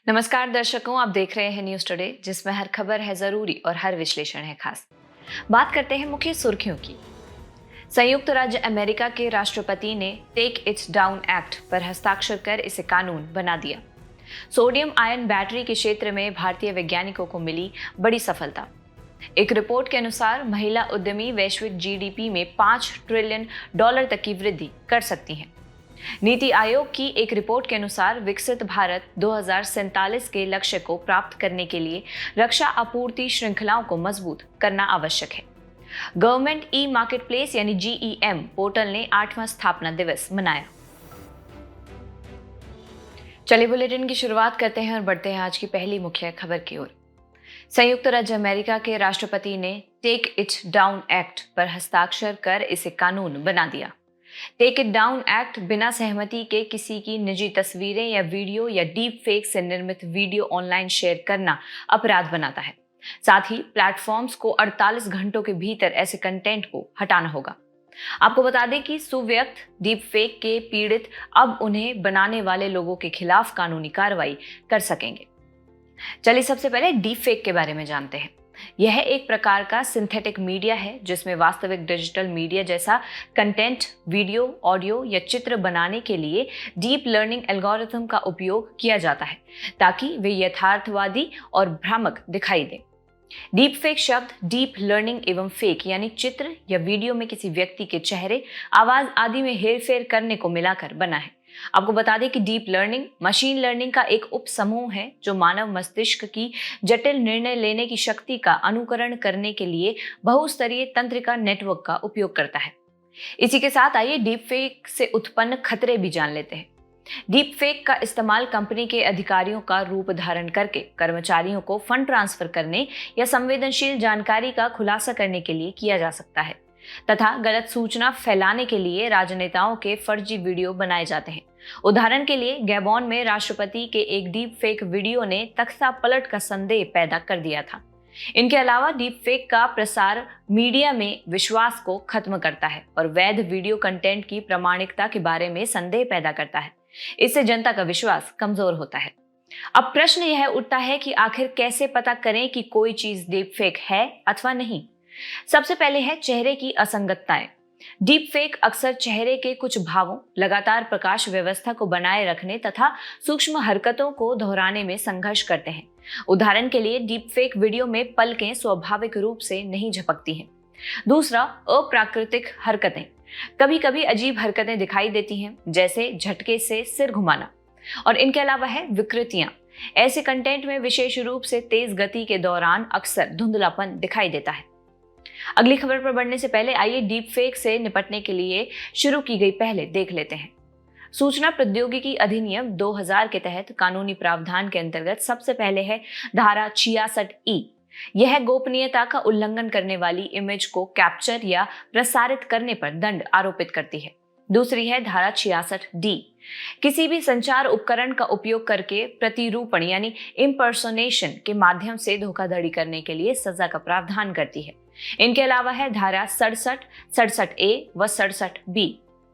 नमस्कार दर्शकों, आप देख रहे हैं न्यूज टुडे, जिसमें हर खबर है जरूरी और हर विश्लेषण है खास। बात करते हैं मुख्य सुर्खियों की। संयुक्त राज्य अमेरिका के राष्ट्रपति ने टेक इट्स डाउन एक्ट पर हस्ताक्षर कर इसे कानून बना दिया। सोडियम आयन बैटरी के क्षेत्र में भारतीय वैज्ञानिकों को मिली बड़ी सफलता। एक रिपोर्ट के अनुसार महिला उद्यमी वैश्विक जीडीपी में $5 ट्रिलियन तक की वृद्धि कर सकती हैं। नीति आयोग की एक रिपोर्ट के अनुसार विकसित भारत 2047 के लक्ष्य को प्राप्त करने के लिए रक्षा आपूर्ति श्रृंखलाओं को मजबूत करना आवश्यक है। गवर्नमेंट ई मार्केटप्लेस यानी GEM पोर्टल ने 8वां स्थापना दिवस मनाया। चलिए बुलेटिन की शुरुआत करते हैं और बढ़ते हैं आज की पहली मुख्य खबर की ओर। संयुक्त राज्य अमेरिका के राष्ट्रपति ने टेक इट डाउन एक्ट पर हस्ताक्षर कर इसे कानून बना दिया। टेक इट डाउन एक्ट बिना सहमति के किसी की निजी तस्वीरें या वीडियो या डीप फेक से निर्मित वीडियो ऑनलाइन शेयर करना अपराध बनाता है। साथ ही प्लेटफॉर्म्स को 48 घंटों के भीतर ऐसे कंटेंट को हटाना होगा। आपको बता दें कि सुव्यक्त डीप फेक के पीड़ित अब उन्हें बनाने वाले लोगों के खिलाफ कानूनी कार्रवाई कर सकेंगे। चलिए सबसे पहले डीप फेक के बारे में जानते हैं। यह एक प्रकार का सिंथेटिक मीडिया है जिसमें वास्तविक डिजिटल मीडिया जैसा कंटेंट, वीडियो, ऑडियो या चित्र बनाने के लिए डीप लर्निंग एल्गोरिथम का उपयोग किया जाता है ताकि वे यथार्थवादी और भ्रामक दिखाई दें। डीप फेक शब्द डीप लर्निंग एवं फेक यानी चित्र या वीडियो में किसी व्यक्ति के चेहरे, आवाज आदि में हेरफेर करने को मिलाकर बना है। आपको बता दें कि डीप लर्निंग मशीन लर्निंग का एक उप समूह है जो मानव मस्तिष्क की जटिल निर्णय लेने की शक्ति का अनुकरण करने के लिए बहुस्तरीय तंत्रिका नेटवर्क का उपयोग करता है। इसी के साथ आइए डीप फेक से उत्पन्न खतरे भी जान लेते हैं। डीप फेक का इस्तेमाल कंपनी के अधिकारियों का रूप धारण करके कर्मचारियों को फंड ट्रांसफर करने या संवेदनशील जानकारी का खुलासा करने के लिए किया जा सकता है तथा गलत सूचना फैलाने के लिए राजनेताओं के फर्जी वीडियो बनाए जाते हैं। उदाहरण के लिए गैबोन में राष्ट्रपति के एक डीप फेक वीडियो ने तख्ता पलट का संदेह पैदा कर दिया था। इनके अलावा डीप फेक का प्रसार मीडिया में विश्वास को खत्म करता है और वैध वीडियो कंटेंट की प्रामाणिकता के बारे में संदेह पैदा करता है। इससे जनता का विश्वास कमजोर होता है। अब प्रश्न यह उठता है कि आखिर कैसे पता करें कि कोई चीज डीप फेक है अथवा नहीं। सबसे पहले है चेहरे की असंगतताएं। डीप फेक अक्सर चेहरे के कुछ भावों, लगातार प्रकाश व्यवस्था को बनाए रखने तथा सूक्ष्म हरकतों को दोहराने में संघर्ष करते हैं। उदाहरण के लिए डीप फेक वीडियो में पलकें स्वाभाविक रूप से नहीं झपकती हैं। दूसरा, अप्राकृतिक हरकतें। कभी कभी अजीब हरकतें दिखाई देती हैं, जैसे झटके से सिर घुमाना। और इनके अलावा है विकृतियां। ऐसे कंटेंट में विशेष रूप से तेज गति के दौरान अक्सर धुंधलापन दिखाई देता है। अगली खबर पर बढ़ने से पहले आइए डीप फेक से निपटने के लिए शुरू की गई पहले देख लेते हैं। सूचना प्रौद्योगिकी अधिनियम 2000 के तहत कानूनी प्रावधान के अंतर्गत सबसे पहले है धारा 66E। यह गोपनीयता का उल्लंघन करने वाली इमेज को कैप्चर या प्रसारित करने पर दंड आरोपित करती है। दूसरी है धारा 66D। किसी भी संचार उपकरण का उपयोग करके प्रतिरूपण यानी इम्पर्सोनेशन के माध्यम से धोखाधड़ी करने के लिए सजा का प्रावधान करती है। इनके अलावा है धारा 67, 67A व 67B।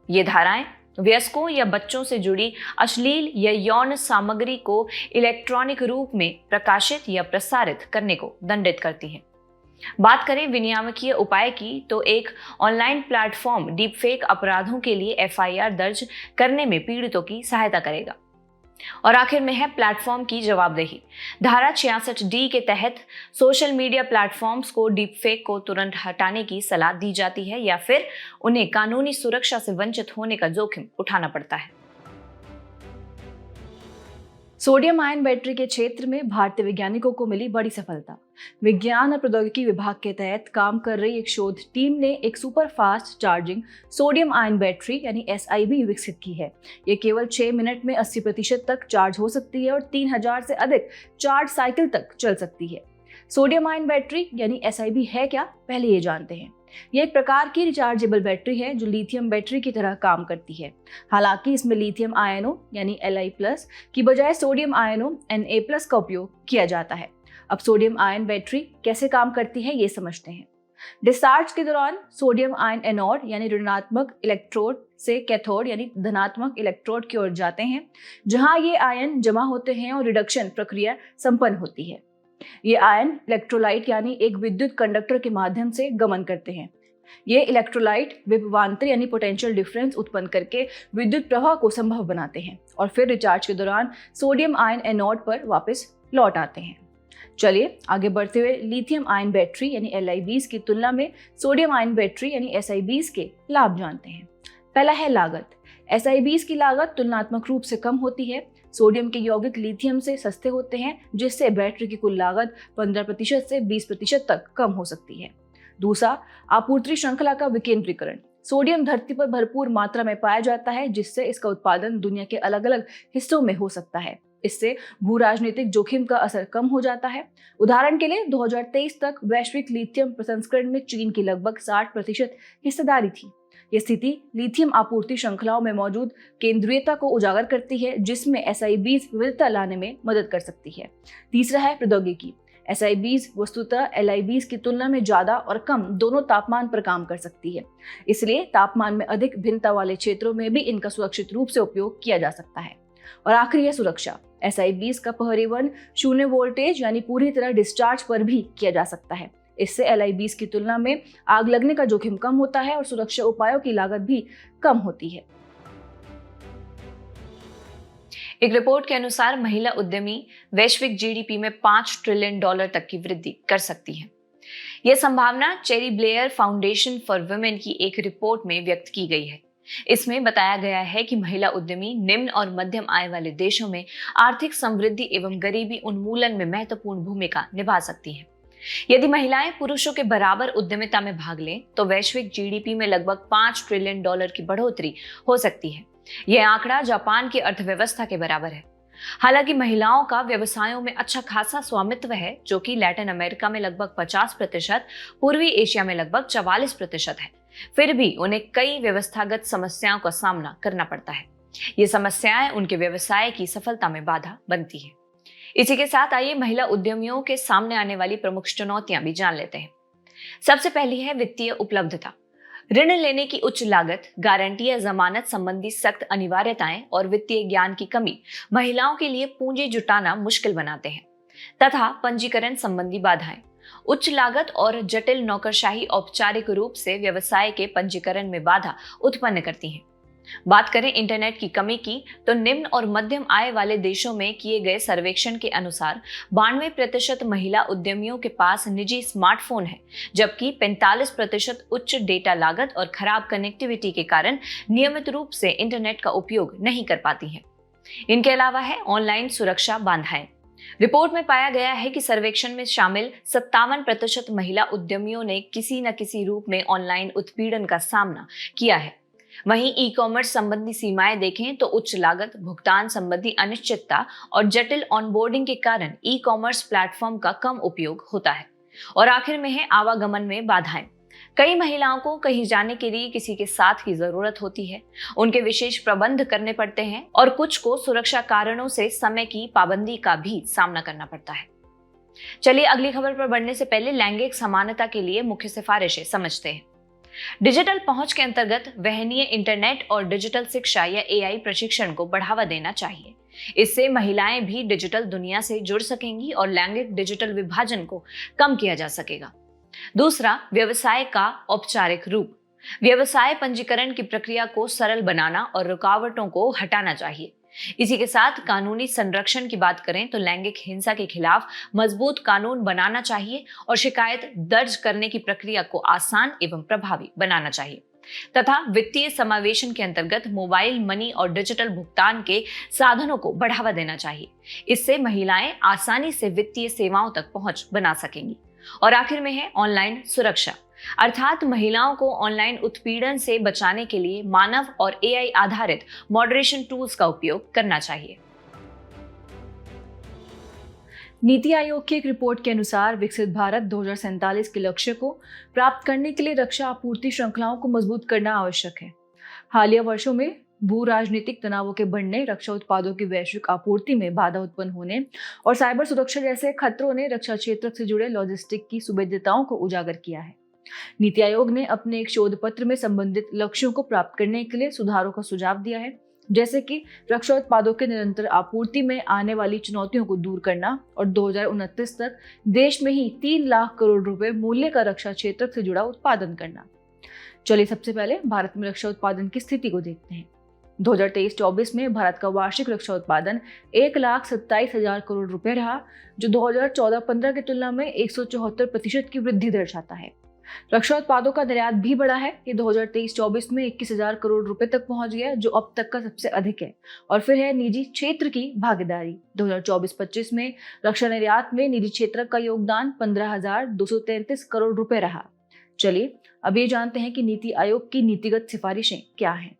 ये धाराएं वयस्कों या बच्चों से जुड़ी अश्लील या यौन सामग्री को इलेक्ट्रॉनिक रूप में प्रकाशित या प्रसारित करने को दंडित करती हैं। बात करें विनियामकीय उपाय की, तो एक ऑनलाइन प्लेटफॉर्म डीपफेक अपराधों के लिए FIR दर्ज करने में पीड़ितों की सहायता करेगा। और आखिर में है प्लेटफॉर्म की जवाबदेही। धारा 66D के तहत सोशल मीडिया प्लेटफॉर्म्स को डीपफेक को तुरंत हटाने की सलाह दी जाती है या फिर उन्हें कानूनी सुरक्षा से वंचित होने का जोखिम उठाना पड़ता है। सोडियम आयन बैटरी के क्षेत्र में भारतीय वैज्ञानिकों को मिली बड़ी सफलता। विज्ञान और प्रौद्योगिकी विभाग के तहत काम कर रही एक शोध टीम ने एक super fast charging sodium ion battery यानी SIB विकसित की है। ये केवल 6 मिनट में 80% तक चार्ज हो सकती है और 3000 से अधिक चार्ज साइकिल तक चल सकती है। सोडियम आयन बैटरी यानी SIB है क्या, पहले ये जानते हैं। यह एक प्रकार की रिचार्जेबल बैटरी है जो लिथियम बैटरी की तरह काम करती है। हालांकि इसमें लिथियम आयनों यानी Li+ की बजाय सोडियम आयनों Na+ का उपयोग किया जाता है। अब सोडियम आयन बैटरी कैसे काम करती है ये समझते हैं। डिस्चार्ज के दौरान सोडियम आयन एनोड यानी ऋणात्मक इलेक्ट्रोड से कैथोड यानी धनात्मक इलेक्ट्रोड की ओर जाते हैं, जहां ये आयन जमा होते हैं और रिडक्शन प्रक्रिया संपन्न होती है। ये आयन इलेक्ट्रोलाइट यानी एक विद्युत कंडक्टर के माध्यम से गमन करते हैं। ये इलेक्ट्रोलाइट विभवांतर यानी पोटेंशियल डिफरेंस उत्पन्न करके विद्युत प्रवाह को संभव बनाते हैं और फिर रिचार्ज के दौरान सोडियम आयन एनोड पर वापस लौट आते हैं। चलिए आगे बढ़ते हुए लिथियम आयन बैटरी यानी LIBs की तुलना में सोडियम आयन बैटरी यानी SIBs के लाभ जानते हैं। पहला है लागत। SIBs की लागत तुलनात्मक रूप से कम होती है। सोडियम के यौगिक लिथियम से सस्ते होते हैं, जिससे बैटरी की कुल लागत 15% से 20% तक कम हो सकती है। दूसरा, आपूर्ति श्रृंखला का विकेंद्रीकरण। सोडियम धरती पर भरपूर मात्रा में पाया जाता है, जिससे इसका उत्पादन दुनिया के अलग अलग हिस्सों में हो सकता है। इससे भू राजनीतिक जोखिम का असर कम हो जाता है। उदाहरण के लिए 2023 तक वैश्विक लिथियम प्रसंस्करण में चीन की लगभग 60% हिस्सेदारी थी। ये स्थिति लिथियम आपूर्ति श्रृंखलाओं में मौजूद केंद्रीयता को उजागर करती है, जिसमें SIBs विविधता लाने में मदद कर सकती है। तीसरा है प्रौद्योगिकी। SIBs वस्तुतः LIBs की तुलना में ज्यादा और कम दोनों तापमान पर काम कर सकती है, इसलिए तापमान में अधिक भिन्नता वाले क्षेत्रों में भी इनका सुरक्षित रूप से उपयोग किया जा सकता है। और आखिरी है सुरक्षा। SIBs का परिवहन 0 वोल्टेज यानी पूरी तरह डिस्चार्ज पर भी किया जा सकता है। इससे LIBs की तुलना में आग लगने का जोखिम कम होता है और सुरक्षा उपायों की लागत भी कम होती है। एक रिपोर्ट के अनुसार महिला उद्यमी वैश्विक GDP में $5 ट्रिलियन तक की वृद्धि कर सकती हैं। यह संभावना cherry Blair foundation for women की एक रिपोर्ट में व्यक्त की गई है। इसमें बताया गया है कि महिला उद्यमी निम्न और मध्यम आय वाले देशों में आर्थिक समृद्धि एवं गरीबी उन्मूलन में महत्वपूर्ण भूमिका निभा सकती हैं। यदि महिलाएं पुरुषों के बराबर उद्यमिता में भाग लें तो वैश्विक GDP में लगभग $5 ट्रिलियन की बढ़ोतरी हो सकती है। यह आंकड़ा जापान की अर्थव्यवस्था के बराबर है। हालांकि महिलाओं का व्यवसायों में अच्छा खासा स्वामित्व है, जो कि लैटिन अमेरिका में लगभग 50%, पूर्वी एशिया में लगभग 44% है। फिर भी उन्हें कई व्यवस्थागत समस्याओं का सामना करना पड़ता है। ये समस्याएं उनके व्यवसाय की सफलता में बाधा बनती है। इसी के साथ आइए महिला उद्यमियों के सामने आने वाली प्रमुख चुनौतियां भी जान लेते हैं। सबसे पहली है वित्तीय उपलब्धता। ऋण लेने की उच्च लागत, गारंटी या जमानत संबंधी सख्त अनिवार्यताएं और वित्तीय ज्ञान की कमी महिलाओं के लिए पूंजी जुटाना मुश्किल बनाते हैं, तथा पंजीकरण संबंधी बाधाएं, उच्च लागत और जटिल नौकरशाही औपचारिक रूप से व्यवसाय के पंजीकरण में बाधा उत्पन्न करती हैं। बात करें इंटरनेट की कमी की तो निम्न और मध्यम आय वाले देशों में किए गए सर्वेक्षण के अनुसार 92% महिला उद्यमियों के पास निजी स्मार्टफोन है, जबकि 45% उच्च डेटा लागत और खराब कनेक्टिविटी के कारण नियमित रूप से इंटरनेट का उपयोग नहीं कर पाती हैं। इनके अलावा है ऑनलाइन सुरक्षा बाधाएं। रिपोर्ट में पाया गया है कि सर्वेक्षण में शामिल 57% महिला उद्यमियों ने किसी न किसी रूप में ऑनलाइन उत्पीड़न का सामना किया है। वहीं ई-कॉमर्स संबंधी सीमाएं देखें तो उच्च लागत, भुगतान संबंधी अनिश्चितता और जटिल ऑनबोर्डिंग के कारण ई-कॉमर्स प्लेटफॉर्म का कम उपयोग होता है। और आखिर में है आवागमन में बाधाएं। कई महिलाओं को कहीं जाने के लिए किसी के साथ की जरूरत होती है, उनके विशेष प्रबंध करने पड़ते हैं और कुछ को सुरक्षा कारणों से समय की पाबंदी का भी सामना करना पड़ता है। चलिए अगली खबर पर बढ़ने से पहले लैंगिक समानता के लिए मुख्य सिफारिशें समझते हैं। डिजिटल पहुंच के अंतर्गत वहनीय इंटरनेट और डिजिटल शिक्षा या AI प्रशिक्षण को बढ़ावा देना चाहिए। इससे महिलाएं भी डिजिटल दुनिया से जुड़ सकेंगी और लैंगिक डिजिटल विभाजन को कम किया जा सकेगा। दूसरा, व्यवसाय का औपचारिक रूप। व्यवसाय पंजीकरण की प्रक्रिया को सरल बनाना और रुकावटों को हटाना चाहिए। इसी के साथ कानूनी संरक्षण की बात करें तो लैंगिक हिंसा के खिलाफ मजबूत कानून बनाना चाहिए और शिकायत दर्ज करने की प्रक्रिया को आसान एवं प्रभावी बनाना चाहिए, तथा वित्तीय समावेशन के अंतर्गत मोबाइल मनी और डिजिटल भुगतान के साधनों को बढ़ावा देना चाहिए। इससे महिलाएं आसानी से वित्तीय सेवाओं तक पहुंच बना सकेंगी। और आखिर में है ऑनलाइन सुरक्षा, अर्थात महिलाओं को ऑनलाइन उत्पीड़न से बचाने के लिए मानव और AI आधारित मॉडरेशन टूल्स का उपयोग करना चाहिए। नीति आयोग की एक रिपोर्ट के अनुसार विकसित भारत 2047 के लक्ष्य को प्राप्त करने के लिए रक्षा आपूर्ति श्रृंखलाओं को मजबूत करना आवश्यक है। हालिया वर्षों में भू राजनीतिक तनावों के बढ़ने, रक्षा उत्पादों की वैश्विक आपूर्ति में बाधा उत्पन्न होने और साइबर सुरक्षा जैसे खतरों ने रक्षा क्षेत्र से जुड़े लॉजिस्टिक की सुविधाओं को उजागर किया है। नीति आयोग ने अपने एक शोध पत्र में संबंधित लक्ष्यों को प्राप्त करने के लिए सुधारों का सुझाव दिया है, जैसे कि रक्षा उत्पादों के निरंतर आपूर्ति में आने वाली चुनौतियों को दूर करना और 2029 तक देश में ही 3 लाख करोड़ रुपए मूल्य का रक्षा क्षेत्र से जुड़ा उत्पादन करना। चलिए सबसे पहले भारत में रक्षा उत्पादन की स्थिति को देखते हैं। 2023-24 में भारत का वार्षिक रक्षा उत्पादन 1,27,000 करोड़ रुपए रहा, जो 2014-15 की तुलना में 174% की वृद्धि दर्शाता है। रक्षा उत्पादों का निर्यात भी बढ़ा है। ये 2023-24 में 21,000 करोड़ रुपए तक पहुंच गया, जो अब तक का सबसे अधिक है। और फिर है निजी क्षेत्र की भागीदारी। 2024-25 में रक्षा निर्यात में निजी क्षेत्र का योगदान 15,233 करोड़ रुपए रहा। चलिए अब ये जानते हैं कि नीति आयोग की नीतिगत सिफारिशें क्या हैं।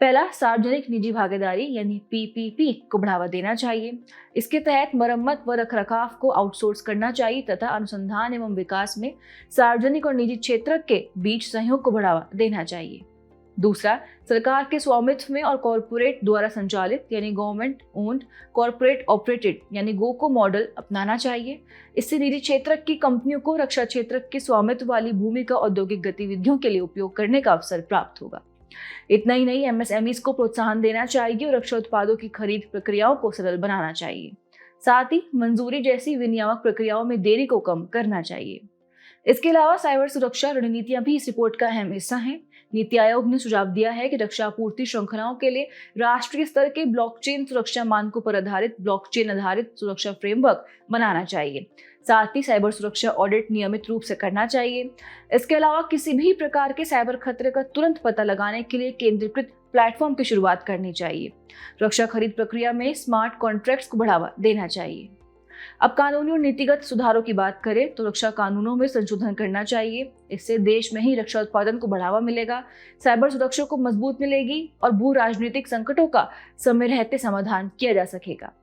पहला, सार्वजनिक निजी भागीदारी यानी पीपीपी को बढ़ावा देना चाहिए। इसके तहत मरम्मत व रखरखाव को आउटसोर्स करना चाहिए तथा अनुसंधान एवं विकास में सार्वजनिक और निजी क्षेत्र के बीच सहयोग को बढ़ावा देना चाहिए। दूसरा, सरकार के स्वामित्व में और कॉरपोरेट द्वारा संचालित यानी गवर्नमेंट ओन्ड कॉरपोरेट ऑपरेटेड यानी गोको मॉडल अपनाना चाहिए। इससे निजी क्षेत्र की कंपनियों को रक्षा क्षेत्र के स्वामित्व वाली भूमि का औद्योगिक गतिविधियों के लिए उपयोग करने का अवसर प्राप्त होगा। इतना ही नहीं, एमएसएमईज को प्रोत्साहन देना चाहिए और रक्षा उत्पादों की खरीद प्रक्रियाओं को सरल बनाना चाहिए। साथ ही मंजूरी जैसी विनियामक प्रक्रियाओं में देरी को कम करना चाहिए। इसके अलावा साइबर सुरक्षा रणनीतियां भी इस रिपोर्ट का अहम हिस्सा हैं। नीति आयोग ने सुझाव दिया है कि रक्षा आपूर्ति श्रृंखलाओं के लिए राष्ट्रीय स्तर के ब्लॉकचेन सुरक्षा मानकों पर आधारित ब्लॉकचेन आधारित सुरक्षा फ्रेमवर्क बनाना चाहिए। साथ ही साइबर सुरक्षा ऑडिट नियमित रूप से करना चाहिए। इसके अलावा किसी भी प्रकार के साइबर खतरे का तुरंत पता लगाने के लिए केंद्रीकृत प्लेटफॉर्म की शुरुआत करनी चाहिए। रक्षा खरीद प्रक्रिया में स्मार्ट कॉन्ट्रैक्ट्स को बढ़ावा देना चाहिए। अब कानूनी और नीतिगत सुधारों की बात करें तो रक्षा कानूनों में संशोधन करना चाहिए। इससे देश में ही रक्षा उत्पादन को बढ़ावा मिलेगा, साइबर सुरक्षा को मजबूत मिलेगी और भू राजनीतिक संकटों का समय रहते समाधान किया जा सकेगा।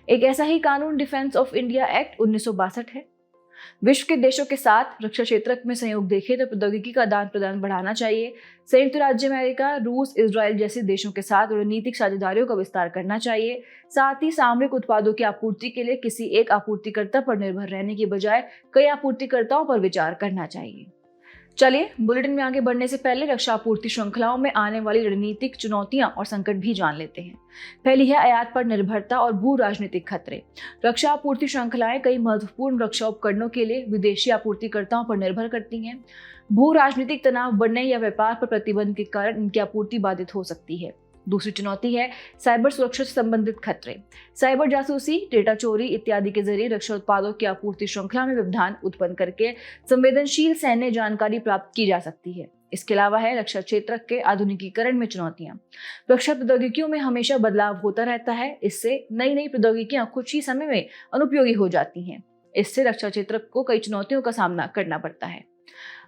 एक ऐसा ही कानून डिफेंस ऑफ इंडिया एक्ट 1962 है। विश्व के देशों के साथ रक्षा क्षेत्र में सहयोग देखें तो प्रौद्योगिकी का आदान प्रदान बढ़ाना चाहिए। संयुक्त राज्य अमेरिका, रूस, इजराइल जैसे देशों के साथ रणनीतिक साझेदारियों का विस्तार करना चाहिए। साथ ही सामरिक उत्पादों की आपूर्ति के लिए किसी एक आपूर्तिकर्ता पर निर्भर रहने की बजाय कई आपूर्तिकर्ताओं पर विचार करना चाहिए। चलिए बुलेटिन में आगे बढ़ने से पहले रक्षा आपूर्ति श्रृंखलाओं में आने वाली रणनीतिक चुनौतियां और संकट भी जान लेते हैं। पहली है आयात पर निर्भरता और भू राजनीतिक खतरे। रक्षा आपूर्ति श्रृंखलाएं कई महत्वपूर्ण रक्षा उपकरणों के लिए विदेशी आपूर्तिकर्ताओं पर निर्भर करती हैं। भू राजनीतिक तनाव बढ़ने या व्यापार पर प्रतिबंध के कारण इनकी आपूर्ति बाधित हो सकती है। दूसरी चुनौती है साइबर सुरक्षा से संबंधित खतरे। साइबर जासूसी, डेटा चोरी इत्यादि के जरिए रक्षा उत्पादों की आपूर्ति श्रृंखला में व्यवधान उत्पन्न करके संवेदनशील सैन्य जानकारी प्राप्त की जा सकती है। इसके अलावा है रक्षा क्षेत्र के आधुनिकीकरण में चुनौतियां। रक्षा प्रौद्योगिकियों में हमेशा बदलाव होता रहता है। इससे नई नई प्रौद्योगिकियां कुछ ही समय में अनुपयोगी हो जाती हैं। इससे रक्षा क्षेत्र को कई चुनौतियों का सामना करना पड़ता है।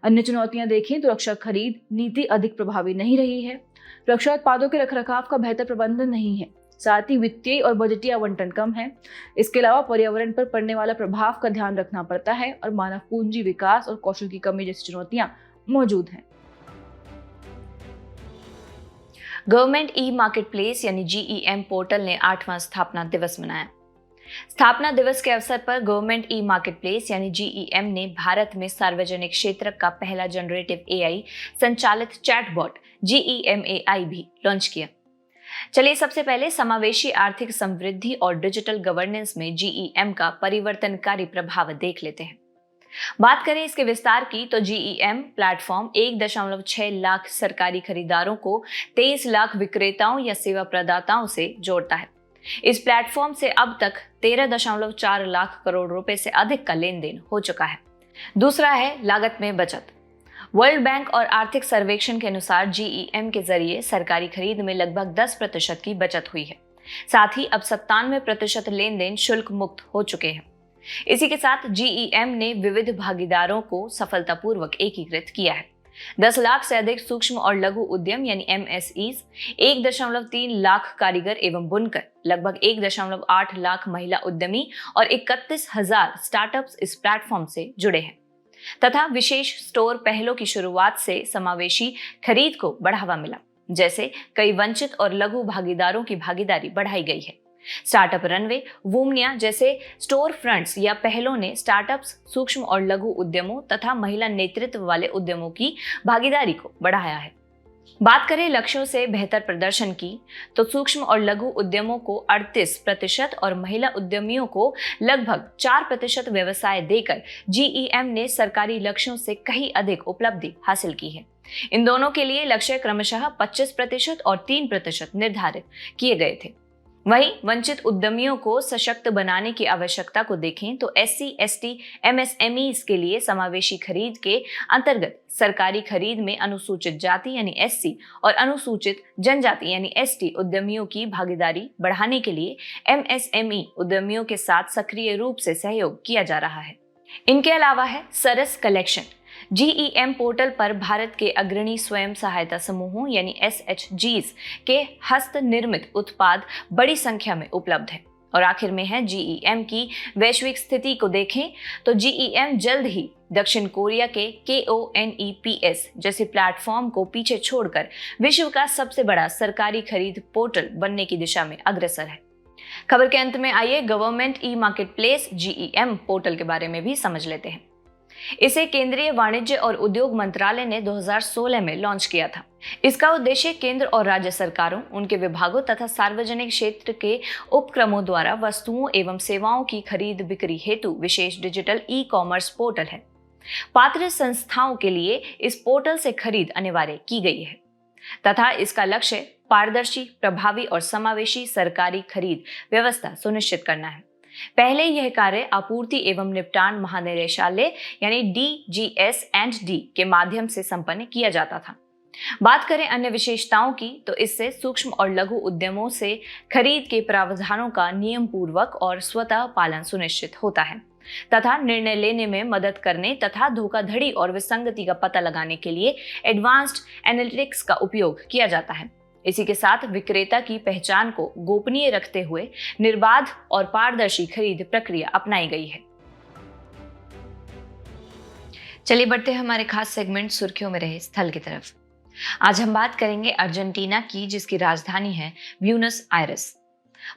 अन्य चुनौतियां देखें तो रक्षा खरीद नीति अधिक प्रभावी नहीं रही है। रक्षा उत्पादों के रखरखाव का बेहतर प्रबंधन नहीं है। साथ ही वित्तीय और बजटीय आवंटन कम है। इसके अलावा पर्यावरण पर पड़ने वाला प्रभाव का ध्यान रखना पड़ता है और मानव पूंजी विकास और कौशल की कमी जैसी चुनौतियां मौजूद हैं। गवर्नमेंट ई मार्केट प्लेस यानी GEM पोर्टल ने 8वां स्थापना दिवस मनाया। स्थापना दिवस के अवसर पर गवर्नमेंट ई मार्केट प्लेस यानी GEM ने भारत में सार्वजनिक क्षेत्र का पहला जनरेटिव AI संचालित चैटबॉट GEMAI भी लॉन्च किया। चलिए सबसे पहले समावेशी आर्थिक समृद्धि और डिजिटल गवर्नेंस में GEM का परिवर्तनकारी प्रभाव देख लेते हैं। बात करें इसके विस्तार की तो GEM प्लेटफॉर्म 1.6 लाख सरकारी खरीदारों को 23 लाख विक्रेताओं या सेवा प्रदाताओं से जोड़ता है। इस प्लेटफॉर्म से अब तक 13.4 लाख करोड़ रुपए से अधिक का लेन देन हो चुका है। दूसरा है लागत में बचत। वर्ल्ड बैंक और आर्थिक सर्वेक्षण के अनुसार GEM के जरिए सरकारी खरीद में लगभग 10% की बचत हुई है। साथ ही अब 97% लेन देन शुल्क मुक्त हो चुके हैं। इसी के साथ GEM ने विविध भागीदारों को सफलतापूर्वक एकीकृत किया है। 10 लाख से अधिक सूक्ष्म और लघु उद्यम यानी MSEs, 1.3 लाख कारीगर एवं बुनकर, लगभग 1.8 लाख महिला उद्यमी और 31,000 स्टार्टअप्स इस प्लेटफॉर्म से जुड़े हैं। तथा विशेष स्टोर पहलों की शुरुआत से समावेशी खरीद को बढ़ावा मिला। जैसे कई वंचित और लघु भागीदारों की भागीदारी बढ़ाई गई है। स्टार्टअप रनवे, वूमनिया जैसे स्टोर फ्रंट्स या पहलों ने स्टार्टअप्स, सूक्ष्म और लघु उद्यमों तथा महिला नेतृत्व वाले उद्यमों की भागीदारी को बढ़ाया है। बात करें लक्ष्यों से बेहतर प्रदर्शन की, तो सूक्ष्म और लघु उद्यमों को 38% और महिला उद्यमियों को लगभग 4% व्यवसाय देकर जीईएम ने सरकारी लक्ष्यों से कहीं अधिक उपलब्धि हासिल की है। इन दोनों के लिए लक्ष्य क्रमशः 25% और 3% निर्धारित किए गए थे। वहीं वंचित उद्यमियों को सशक्त बनाने की आवश्यकता को देखें तो SC, ST, MSMEs के लिए समावेशी खरीद के अंतर्गत सरकारी खरीद में अनुसूचित जाति यानी SC और अनुसूचित जनजाति यानी ST उद्यमियों की भागीदारी बढ़ाने के लिए MSME उद्यमियों के साथ सक्रिय रूप से सहयोग किया जा रहा है। इनके अलावा है सरस कलेक्शन। जीईएम पोर्टल पर भारत के अग्रणी स्वयं सहायता समूहों यानी SHGs के हस्त निर्मित उत्पाद बड़ी संख्या में उपलब्ध हैं। और आखिर में है जीईएम की वैश्विक स्थिति को देखें तो जीईएम जल्द ही दक्षिण कोरिया के KONEPS जैसे प्लेटफॉर्म को पीछे छोड़कर विश्व का सबसे बड़ा सरकारी खरीद पोर्टल बनने की दिशा में अग्रसर है। खबर के अंत में आइए government e marketplace GEM portal के बारे में भी समझ लेते हैं। इसे केंद्रीय वाणिज्य और उद्योग मंत्रालय ने 2016 में लॉन्च किया था। इसका उद्देश्य केंद्र और राज्य सरकारों, उनके विभागों तथा सार्वजनिक क्षेत्र के उपक्रमों द्वारा वस्तुओं एवं सेवाओं की खरीद बिक्री हेतु विशेष डिजिटल ई-कॉमर्स पोर्टल है। पात्र संस्थाओं के लिए इस पोर्टल से खरीद अनिवार्य की गई है तथा इसका लक्ष्य पारदर्शी, प्रभावी और समावेशी सरकारी खरीद व्यवस्था सुनिश्चित करना है। पहले यह कार्य आपूर्ति एवं निपटान महानिदेशालय यानी DGS&D के माध्यम से संपन्न किया जाता था। बात करें अन्य विशेषताओं की तो इससे सूक्ष्म और लघु उद्यमों से खरीद के प्रावधानों का नियम पूर्वक और स्वतः पालन सुनिश्चित होता है तथा निर्णय लेने में मदद करने तथा धोखाधड़ी और विसंगति का पता लगाने के लिए एडवांस्ड एनालिटिक्स का उपयोग किया जाता है। इसी के साथ विक्रेता की पहचान को गोपनीय रखते हुए निर्बाध और पारदर्शी खरीद प्रक्रिया अपनाई गई है। चलिए बढ़ते हैं हमारे खास सेगमेंट सुर्खियों में रहे स्थल की तरफ। आज हम बात करेंगे अर्जेंटीना की, जिसकी राजधानी है ब्यूनस आयर्स।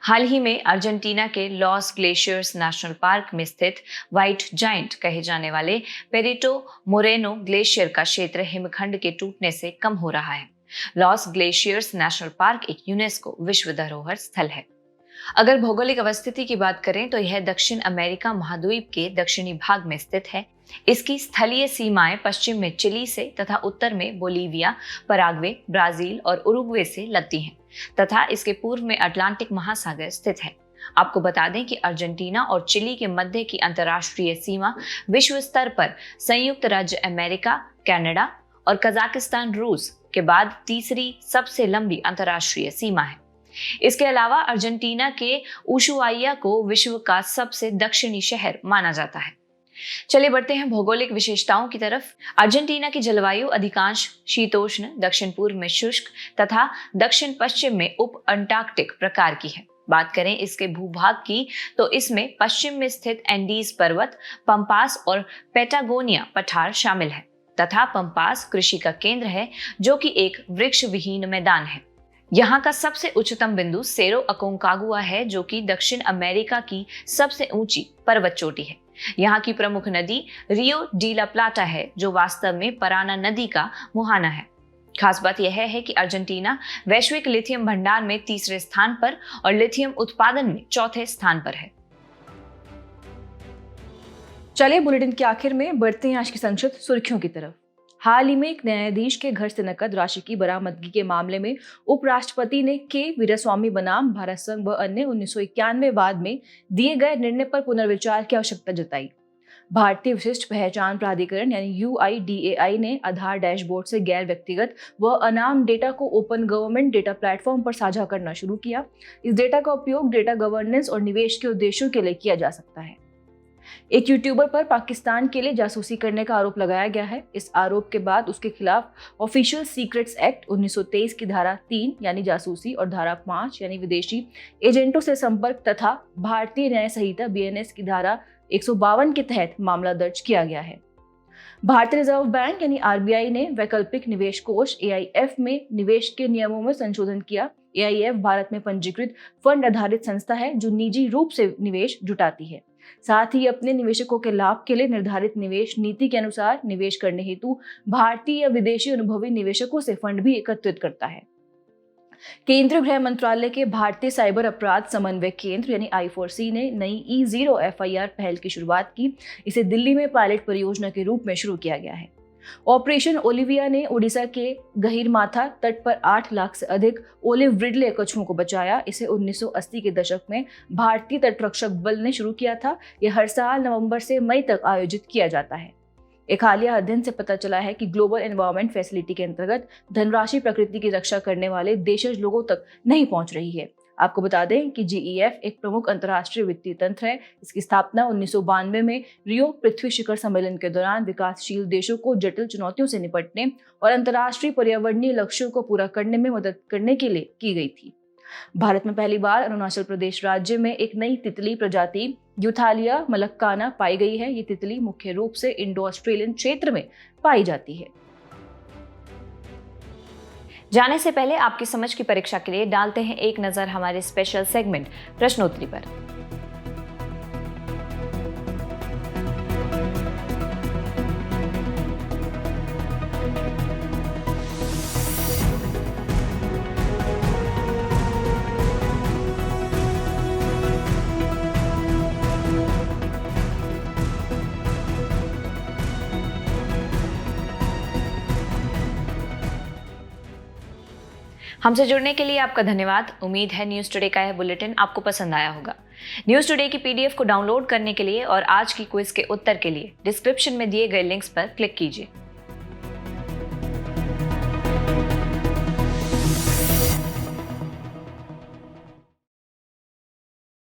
हाल ही में अर्जेंटीना के लॉस ग्लेशियर्स नेशनल पार्क में स्थित व्हाइट जायंट कहे जाने वाले पेरिटो मोरेनो ग्लेशियर का क्षेत्र हिमखंड के टूटने से कम हो रहा है। लॉस ग्लेशियर्स नेशनल पार्क एक यूनेस्को विश्व धरोहर स्थल है। अगर भौगोलिक अवस्थिति की बात करें तो यह दक्षिण अमेरिका महाद्वीप के दक्षिणी भाग में स्थित है। इसकी स्थलीय सीमाएं पश्चिम में चिली से तथा उत्तर में बोलीविया, पराग्वे, ब्राजील और उरुग्वे से लगती हैं तथा इसके पूर्व में अटलांटिक महासागर स्थित है। आपको बता दें कि अर्जेंटीना और चिली के मध्य की अंतर्राष्ट्रीय सीमा विश्व स्तर पर संयुक्त राज्य अमेरिका, कनाडा और कजाकिस्तान, रूस के बाद तीसरी सबसे लंबी अंतर्राष्ट्रीय सीमा है। इसके अलावा अर्जेंटीना के उशुआइया को विश्व का सबसे दक्षिणी शहर माना जाता है। चलिए बढ़ते हैं भौगोलिक विशेषताओं की तरफ। अर्जेंटीना की जलवायु अधिकांश शीतोष्ण, दक्षिण पूर्व में शुष्क तथा दक्षिण पश्चिम में उप अंटार्कटिक प्रकार की है। बात करें इसके भूभाग की तो इसमें पश्चिम में स्थित एंडीज पर्वत, पंपास और पेटागोनिया पठार शामिल है तथा पंपास कृषि का केंद्र है जो कि एक वृक्ष विहीन मैदान है। यहाँ का सबसे उच्चतम बिंदु सेरो अकोंकागुआ है जो कि दक्षिण अमेरिका की सबसे ऊंची पर्वत चोटी है। यहाँ की प्रमुख नदी रियो डी ला प्लाटा है जो वास्तव में पराना नदी का मुहाना है। खास बात यह है कि अर्जेंटीना वैश्विक लिथियम भंडार में तीसरे स्थान पर और लिथियम उत्पादन में चौथे स्थान पर है। चलिए बुलेटिन के आखिर में बढ़ते हैं आज की संक्षिप्त सुर्खियों की तरफ। हाल ही में एक न्यायाधीश के घर से नकद राशि की बरामदगी के मामले में उपराष्ट्रपति ने के वीरास्वामी बनाम भारत संघ व अन्य 1991 बाद में दिए गए निर्णय पर पुनर्विचार की आवश्यकता जताई। भारतीय विशिष्ट पहचान प्राधिकरण यानी UIDAI ने आधार डैशबोर्ड से गैर व्यक्तिगत व अनाम डेटा को ओपन गवर्नमेंट डेटा प्लेटफॉर्म पर साझा करना शुरू किया। इस डेटा का उपयोग डेटा गवर्नेंस और निवेश के उद्देश्यों के लिए किया जा सकता है। एक यूट्यूबर पर पाकिस्तान के लिए जासूसी करने का आरोप लगाया गया है। इस आरोप के बाद उसके खिलाफ ऑफिशियल सीक्रेट्स एक्ट 1923 की धारा 3 यानी जासूसी और धारा 5 यानी विदेशी एजेंटों से संपर्क तथा भारतीय न्याय संहिता BNS की धारा 152 के तहत मामला दर्ज किया गया है। भारतीय रिजर्व बैंक यानी आरबीआई ने वैकल्पिक निवेश कोष एआईएफ में निवेश के नियमों में संशोधन किया। एआईएफ भारत में पंजीकृत फंड आधारित संस्था है जो निजी रूप से निवेश जुटाती है। साथ ही अपने निवेशकों के लाभ के लिए निर्धारित निवेश नीति के अनुसार निवेश करने हेतु भारतीय या विदेशी अनुभवी निवेशकों से फंड भी एकत्रित करता है। केंद्रीय गृह मंत्रालय के भारतीय साइबर अपराध समन्वय केंद्र यानी I4C ने नई E0 FIR पहल की शुरुआत की। इसे दिल्ली में पायलट परियोजना के रूप में शुरू किया गया है। ऑपरेशन ओलिविया ने ओडिशा के गहीरमाथा तट पर 8 लाख से अधिक ओलिव रिडले कछुओं को बचाया। इसे 1980 के दशक में भारतीय तटरक्षक बल ने शुरू किया था। यह हर साल नवंबर से मई तक आयोजित किया जाता है। एक हालिया अध्ययन से पता चला है कि ग्लोबल एनवायरनमेंट फैसिलिटी के अंतर्गत धनराशि प्रकृति की रक्षा करने वाले देशज लोगों तक नहीं पहुंच रही है। आपको बता दें कि GEF एक प्रमुख अंतर्राष्ट्रीय वित्तीय तंत्र है। इसकी स्थापना 1992 में रियो पृथ्वी शिखर सम्मेलन के दौरान विकासशील देशों को जटिल चुनौतियों से निपटने और अंतर्राष्ट्रीय पर्यावरणीय लक्ष्यों को पूरा करने में मदद करने के लिए की गई थी। भारत में पहली बार अरुणाचल प्रदेश राज्य में एक नई तितली प्रजाति यूथालिया मलक्काना पाई गई है। ये तितली मुख्य रूप से इंडो ऑस्ट्रेलियन क्षेत्र में पाई जाती है। जाने से पहले आपकी समझ की परीक्षा के लिए डालते हैं एक नजर हमारे स्पेशल सेगमेंट प्रश्नोत्तरी पर। हमसे जुड़ने के लिए आपका धन्यवाद। उम्मीद है न्यूज़ टुडे का यह बुलेटिन आपको पसंद आया होगा। न्यूज़ टुडे की PDF को डाउनलोड करने के लिए और आज की क्विज के उत्तर के लिए डिस्क्रिप्शन में दिए गए लिंक्स पर क्लिक कीजिए।